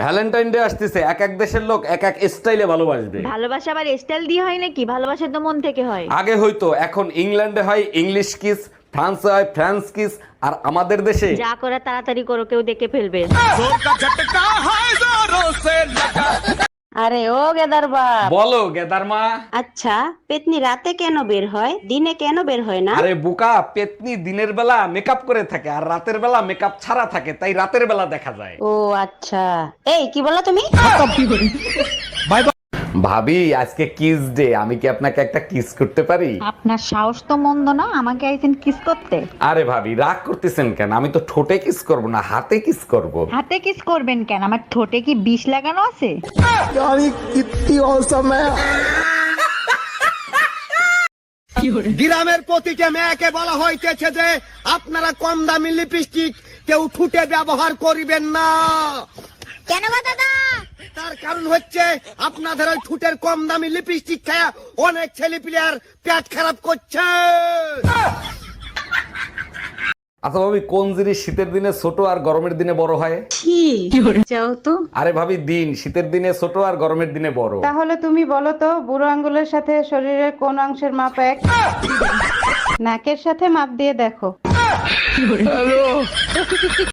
Valentine day আসতেছে, এক এক দেশের লোক এক এক স্টাইলে ভালোবাসবে। ভালোবাসা আবার স্টাইল দিয়ে হয় নাকি? ভালোবাসা তো মন থেকে হয়। আগে হয়তো, এখন ইংল্যান্ডে হয় ইংলিশ কিস, ফ্রান্সে হয় ফ্রান্স কিস, আর আমাদের দেশে যা করে তাড়াতাড়ি করো, কেউ দেখে ফেলবে। আরে ও গেদার বাপ, বলো গেদার মা। আচ্ছা পেতনি রাতে কেন বের হয়, দিনে কেন বের হয় না? আরে বোকা, পেতনি দিনের বেলা মেকআপ করে থাকে আর রাতের বেলা মেকআপ ছাড়া থাকে, তাই রাতের বেলা দেখা যায়। ও আচ্ছা, এই কি বলো তুমি? ভাবি আজকে কিস ডে, আমি কি আপনাকে একটা কিস করতে পারি? আপনার সাহস তো মন্দ না, আমাকে আইছেন কিস করতে। আরে ভাবি রাগ করতেছেন কেন? আমি তো ঠোঁটে কিস করব না, হাতে কিস করব। হাতে কিস করবেন কেন? আমার ঠোঁটে কি বিষ লাগানো আছে? গ্রামের প্রতিটা মেয়েকে বলা হইতেছে যে আপনারা কম দামি লিপস্টিক কেউ ঠুটে ব্যবহার করিবেন না। কেন দাদা? তার কারণ হচ্ছে আপনাদের ওই ঠুটের কম দামি লিপস্টিক খায়া অনেক ছেলে প্লেয়ার পেট খারাপ করছে। আচ্ছা ভাবি, কোন জিনিস শীতের দিনে ছোট আর গরমের দিনে বড় হয়? যাও তো। আরে ভাবি, দিন শীতের দিনে ছোট আর গরমের দিনে বড়। তাহলে তুমি বলো তো, বুড়ো আঙ্গুলের সাথে শরীরের কোন অংশের মাপ এক? নাকের সাথে মাপ দিয়ে দেখো।